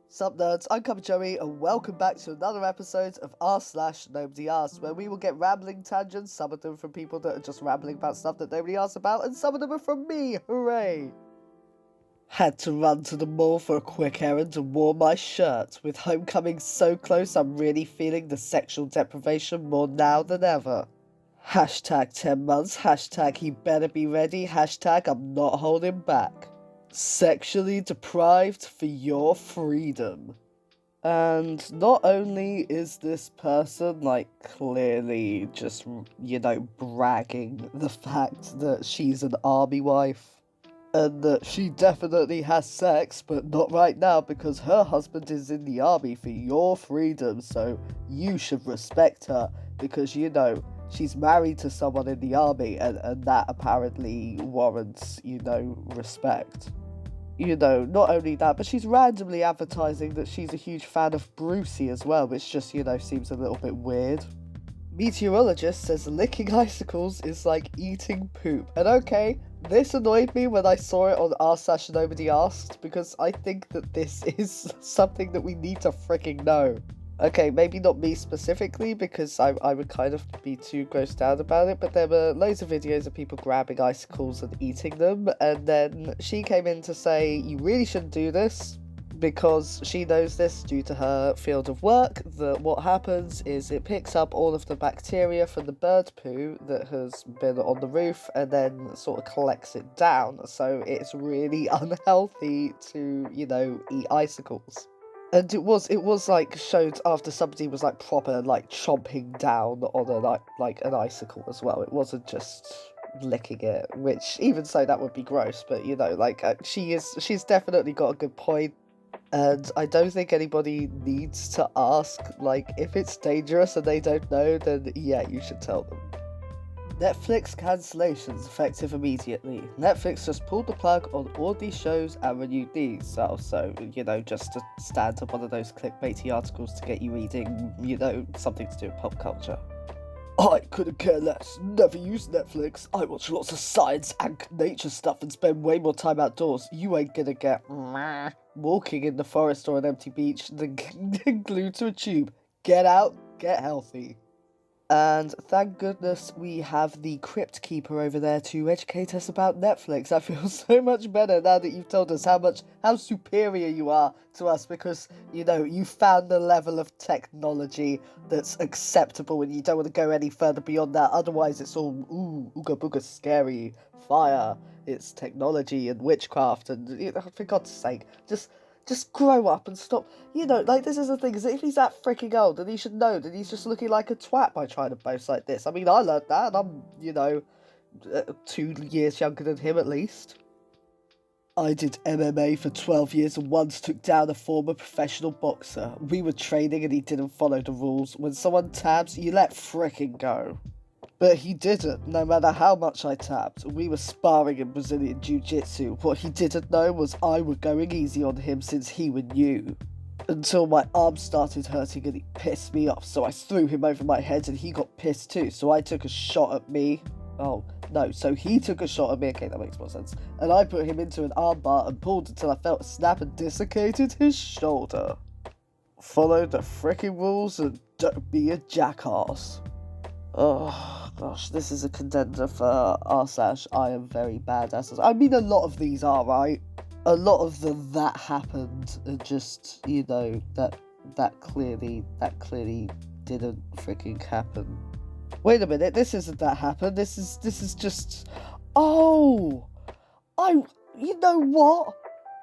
Sup nerds, I'm CuppaJoey and welcome back to another episode of r/nobodyasked, where we will get rambling tangents, some of them from people that are just rambling about stuff that nobody asks about, and some of them are from me, hooray! Had to run to the mall for a quick errand and wore my shirt. With homecoming so close, I'm really feeling the sexual deprivation more now than ever. Hashtag 10 months, hashtag he better be ready, hashtag I'm not holding back. Sexually deprived for your freedom. And not only is this person, clearly just, bragging the fact that she's an army wife, and that she definitely has sex, but not right now because her husband is in the army for your freedom, so you should respect her because, she's married to someone in the army, and that apparently warrants, respect. Not only that, but she's randomly advertising that she's a huge fan of Brucey as well, which just, seems a little bit weird. Meteorologist says licking icicles is like eating poop. And okay, this annoyed me when I saw it on r/nobodyasked, because I think that this is something that we need to freaking know. Okay, maybe not me specifically, because I would kind of be too grossed out about it, but there were loads of videos of people grabbing icicles and eating them, and then she came in to say, you really shouldn't do this, because she knows this due to her field of work, that what happens is it picks up all of the bacteria from the bird poo that has been on the roof, and then sort of collects it down, so it's really unhealthy to, eat icicles. And it was showed after somebody was proper chomping down on an icicle as well. It wasn't just licking it, which even so that would be gross. But she's definitely got a good point, and I don't think anybody needs to ask. If it's dangerous and they don't know, then yeah, you should tell them. Netflix cancellations effective immediately. Netflix just pulled the plug on all these shows and renewed these. So just to stand up one of those clickbaity articles to get you reading, something to do with pop culture. I couldn't care less. Never use Netflix. I watch lots of science and nature stuff and spend way more time outdoors. You ain't gonna get walking in the forest or an empty beach than glued to a tube. Get out, get healthy. And thank goodness we have the Crypt Keeper over there to educate us about Netflix. I feel so much better now that you've told us how superior you are to us, because, you found the level of technology that's acceptable and you don't want to go any further beyond that. Otherwise it's all, ooga booga scary, fire, it's technology and witchcraft and, for God's sake, just grow up and stop. This is the thing, is that if he's that freaking old, then he should know that he's just looking like a twat by trying to boast like this. I mean, I learned that, and I'm, 2 years younger than him at least. I did MMA for 12 years and once took down a former professional boxer. We were training and he didn't follow the rules. When someone tabs, you let fricking go. But he didn't, no matter how much I tapped. We were sparring in Brazilian Jiu-Jitsu. What he didn't know was I was going easy on him since he was new. Until my arm started hurting and he pissed me off, so I threw him over my head and he got pissed too, so I took a shot at me. Oh, no, so he took a shot at me, okay, that makes more sense. And I put him into an armbar and pulled until I felt a snap and dislocated his shoulder. Follow the fricking rules and don't be a jackass. Oh gosh, this is a contender for r/I am very bad at. I mean, a lot of these are, right? A lot of them that happened are just, that clearly didn't freaking happen. Wait a minute, this isn't that happened. This is just, oh, you know what?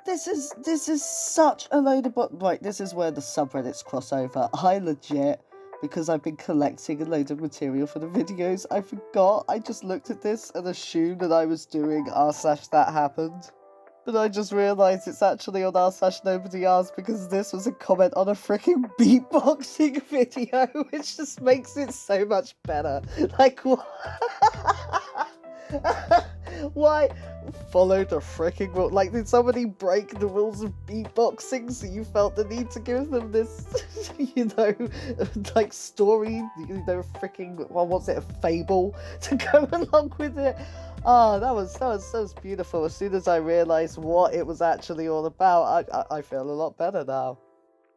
This is such a load of right. This is where the subreddits cross over. I legit, because I've been collecting a load of material for the videos, I forgot. I just looked at this and assumed that I was doing r/that happened. But I just realised it's actually on r/nobodyasked because this was a comment on a freaking beatboxing video, which just makes it so much better. What? Why? Follow the freaking rule. Did somebody break the rules of beatboxing so you felt the need to give them this, story, freaking, what was it, a fable to go along with it? Oh, that was beautiful. As soon as I realised what it was actually all about, I feel a lot better now.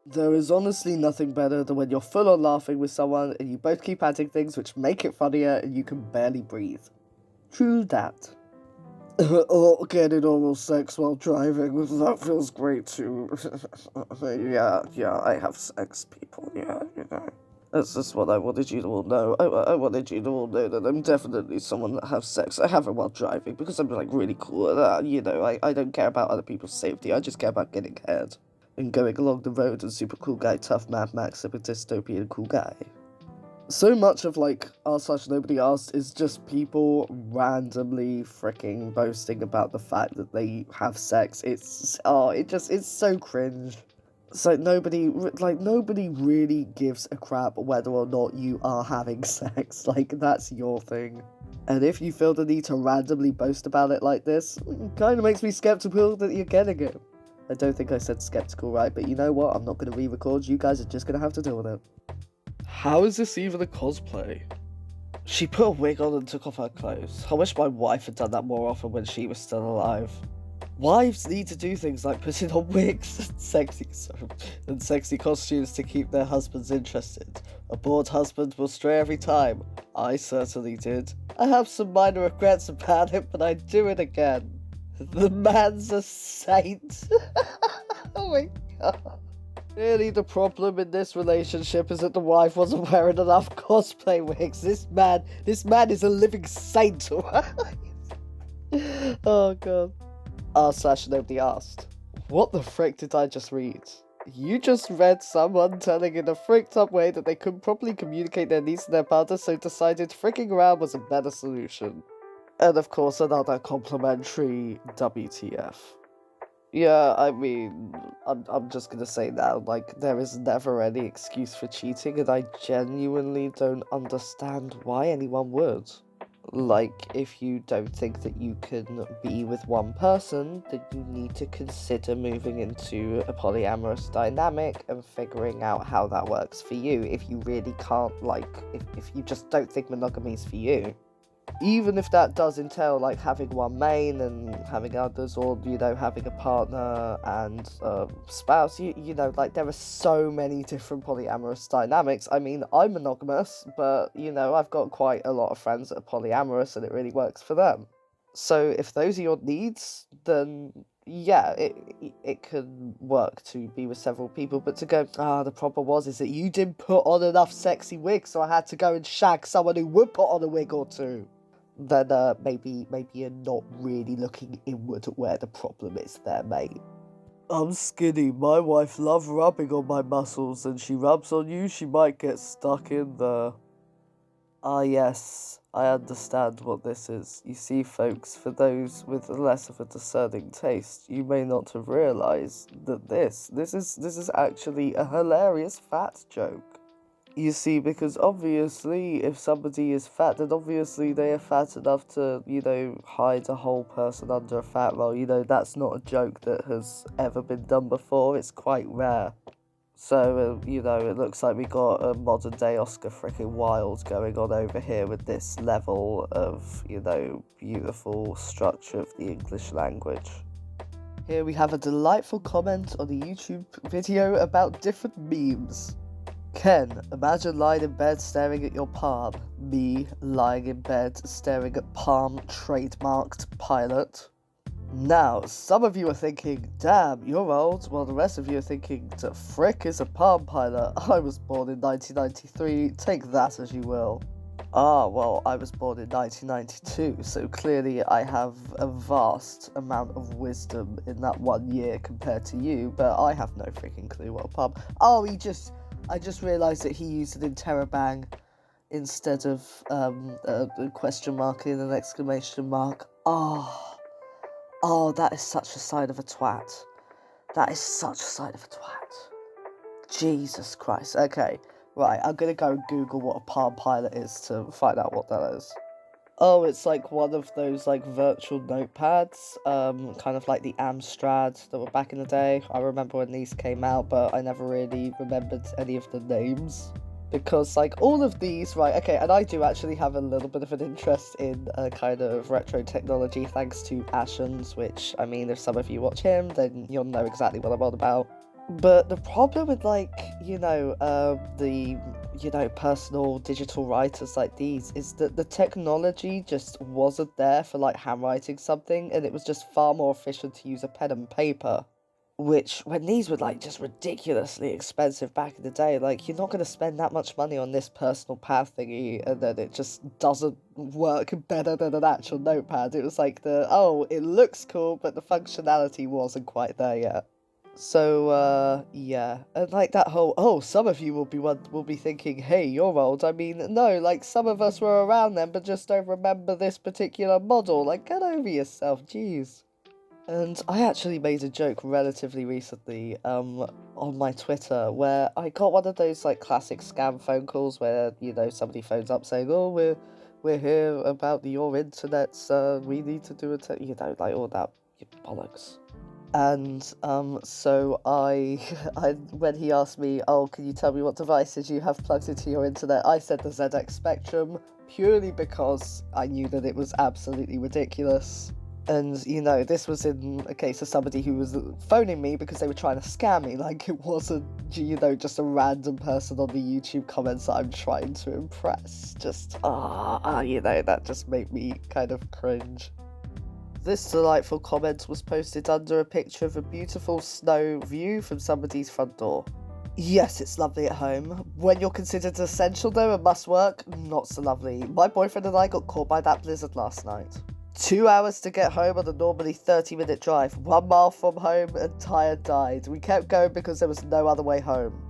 There is honestly nothing better than when you're full on laughing with someone and you both keep adding things which make it funnier and you can barely breathe. True that. Or getting oral sex while driving, that feels great too. yeah, I have sex, people, yeah, you know. That's just what I wanted you to all know. I wanted you to all know that I'm definitely someone that has sex. I have it while driving because I'm, like, really cool at that. You know, I don't care about other people's safety. I just care about getting head and going along the road and super cool guy, tough Mad Max, super dystopian cool guy. So much of, like, r/nobody asked is just people randomly freaking boasting about the fact that they have sex. It's so cringe. It's like nobody really gives a crap whether or not you are having sex. Like, that's your thing. And if you feel the need to randomly boast about it like this, it kind of makes me skeptical that you're getting it. I don't think I said skeptical right, but you know what? I'm not going to re-record. You guys are just going to have to deal with it. How is this even a cosplay? She put a wig on and took off her clothes. I wish my wife had done that more often when she was still alive. Wives need to do things like putting on wigs and sexy costumes to keep their husbands interested. A bored husband will stray every time. I certainly did. I have some minor regrets about it, but I'd do it again. The man's a saint. Oh my god. Really, the problem in this relationship is that the wife wasn't wearing enough cosplay wigs. This man is a living saint. Oh god. r/nobody asked. What the frick did I just read? You just read someone telling in a fricked up way that they couldn't properly communicate their needs to their partner, so decided fricking around was a better solution. And of course, another complimentary WTF. Yeah, I mean, I'm just gonna say now, like, there is never any excuse for cheating, and I genuinely don't understand why anyone would. Like, if you don't think that you can be with one person, then you need to consider moving into a polyamorous dynamic and figuring out how that works for you, if you really can't, like, if you just don't think monogamy is for you. Even if that does entail, like, having one main and having others, or, you know, having a partner and a spouse, you know, like, there are so many different polyamorous dynamics. I mean, I'm monogamous, but, you know, I've got quite a lot of friends that are polyamorous and it really works for them. So if those are your needs, then yeah, it can work to be with several people, but to go, the problem is that you didn't put on enough sexy wigs, so I had to go and shag someone who would put on a wig or two. Then maybe you're not really looking inward at where the problem is there, mate. I'm skinny. My wife loves rubbing on my muscles, and she rubs on you, she might get stuck in there. Ah, yes, I understand what this is. You see, folks, for those with less of a discerning taste, you may not have realised that this is actually a hilarious fat joke. You see, because obviously, if somebody is fat, then obviously they are fat enough to, you know, hide a whole person under a fat roll. You know, that's not a joke that has ever been done before. It's quite rare. So, you know, it looks like we got a modern-day Oscar freaking Wilde going on over here with this level of, you know, beautiful structure of the English language. Here we have a delightful comment on the YouTube video about different memes. Ken, imagine lying in bed staring at your palm. Me, lying in bed staring at palm trademarked pilot. Now, some of you are thinking, damn, you're old, while the rest of you are thinking, the frick is a palm pilot? I was born in 1993, take that as you will. Ah, well, I was born in 1992, so clearly I have a vast amount of wisdom in that 1 year compared to you, but I have no freaking clue what a palm... Oh, I just realised that he used an interrobang instead of a question mark and an exclamation mark. Oh, that is such a sign of a twat. That is such a sign of a twat. Jesus Christ. Okay, right, I'm gonna go and Google what a Palm Pilot is to find out what that is. Oh, it's like one of those, like, virtual notepads, kind of like the Amstrad that were back in the day. I remember when these came out, but I never really remembered any of the names. Because, like, all of these, right, okay, and I do actually have a little bit of an interest in kind of retro technology, thanks to Ashens, which, I mean, if some of you watch him, then you'll know exactly what I'm on about. But the problem with, like, personal digital writers like these is that the technology just wasn't there for, like, handwriting something, and it was just far more efficient to use a pen and paper. Which, when these were, like, just ridiculously expensive back in the day, like, you're not going to spend that much money on this personal pad thingy, and then it just doesn't work better than an actual notepad. It was like it looks cool, but the functionality wasn't quite there yet. So, yeah, and like that whole, some of you will be thinking, hey, you're old. I mean, no, like, some of us were around then, but just don't remember this particular model. Like, get over yourself, jeez. And I actually made a joke relatively recently, on my Twitter, where I got one of those, like, classic scam phone calls where, somebody phones up saying, oh, we're here about your internet, sir, we need to do like, all that bollocks. And, so when he asked me, oh, can you tell me what devices you have plugged into your internet, I said the ZX Spectrum, purely because I knew that it was absolutely ridiculous. And, this was in a case of somebody who was phoning me because they were trying to scam me. Like, it wasn't, just a random person on the YouTube comments that I'm trying to impress. Just, that just made me kind of cringe. This delightful comment was posted under a picture of a beautiful snow view from somebody's front door. Yes, it's lovely at home. When you're considered essential though and must work, not so lovely. My boyfriend and I got caught by that blizzard last night. 2 hours to get home on a normally 30-minute drive. 1 mile from home and tyre died. We kept going because there was no other way home.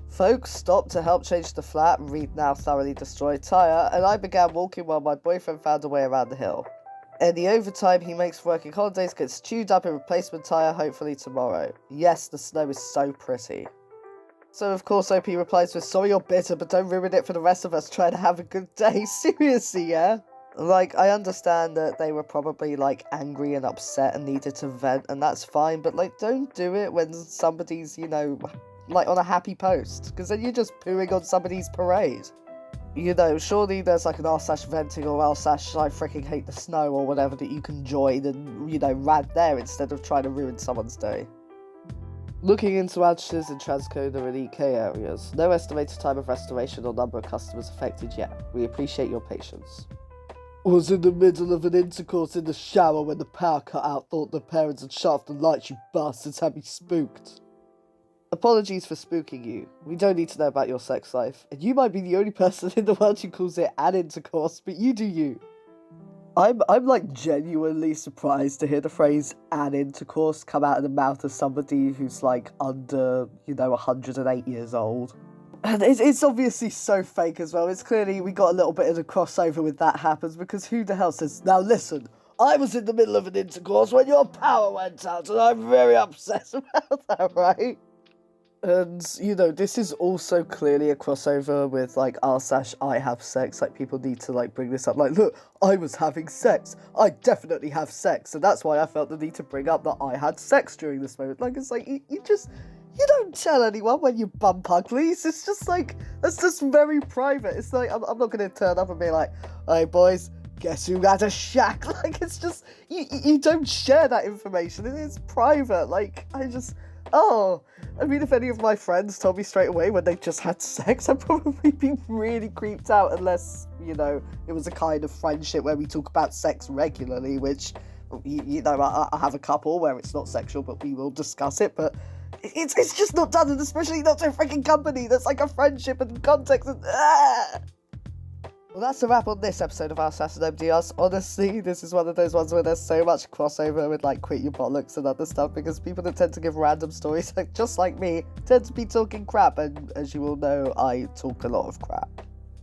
Folks stopped to help change the flat, read now thoroughly destroyed tyre, and I began walking while my boyfriend found a way around the hill. Any overtime he makes for working holidays gets chewed up in replacement tyre hopefully tomorrow. Yes, the snow is so pretty. So of course OP replies with, sorry you're bitter, but don't ruin it for the rest of us trying to have a good day. Seriously, yeah? Like, I understand that they were probably, like, angry and upset and needed to vent, and that's fine, but, like, don't do it when somebody's, like, on a happy post, because then you're just pooing on somebody's parade. Surely there's, like, an r/venting or r/ I freaking hate the snow or whatever that you can join and, rant there instead of trying to ruin someone's day. Looking into outages in Transcoder and EK areas, no estimated time of restoration or number of customers affected yet. We appreciate your patience. Was in the middle of an intercourse in the shower when the power cut out, thought the parents had shut off the lights, you bastards had me spooked. Apologies for spooking you. We don't need to know about your sex life, and you might be the only person in the world who calls it an intercourse, but you do you. I'm like genuinely surprised to hear the phrase an intercourse come out of the mouth of somebody who's like under, 108 years old. And it's obviously so fake as well. It's clearly we got a little bit of a crossover with that happens because who the hell says, now listen, I was in the middle of an intercourse when your power went out and I'm very upset about that, right? And, this is also clearly a crossover with, like, r/I have sex. Like, people need to, like, bring this up. Like, look, I was having sex. I definitely have sex. And that's why I felt the need to bring up that I had sex during this moment. Like, it's like, you don't tell anyone when you bump uglies. It's just, like, that's just very private. It's like, I'm not going to turn up and be like, hey, boys, guess who had a shack? Like, it's just, you don't share that information. It's private. Like, I mean, if any of my friends told me straight away when they just had sex, I'd probably be really creeped out unless, it was a kind of friendship where we talk about sex regularly, which, I have a couple where it's not sexual, but we will discuss it, but it's just not done, and especially not to a freaking company that's like a friendship and context and, Well, that's a wrap on this episode of Our Sass and Nobody Asked. Honestly, this is one of those ones where there's so much crossover with, like, Quit Your Bollocks and other stuff, because people that tend to give random stories, like, just like me, tend to be talking crap, and as you all know, I talk a lot of crap.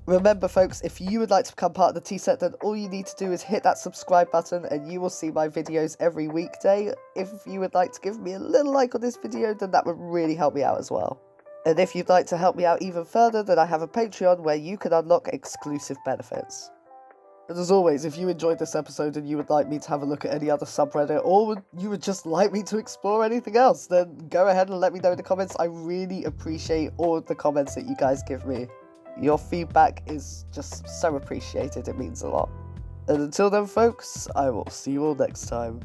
Remember, folks, if you would like to become part of the T-Set, then all you need to do is hit that subscribe button, and you will see my videos every weekday. If you would like to give me a little like on this video, then that would really help me out as well. And if you'd like to help me out even further, then I have a Patreon where you can unlock exclusive benefits. And as always, if you enjoyed this episode and you would like me to have a look at any other subreddit, or you would just like me to explore anything else, then go ahead and let me know in the comments. I really appreciate all of the comments that you guys give me. Your feedback is just so appreciated, it means a lot. And until then, folks, I will see you all next time.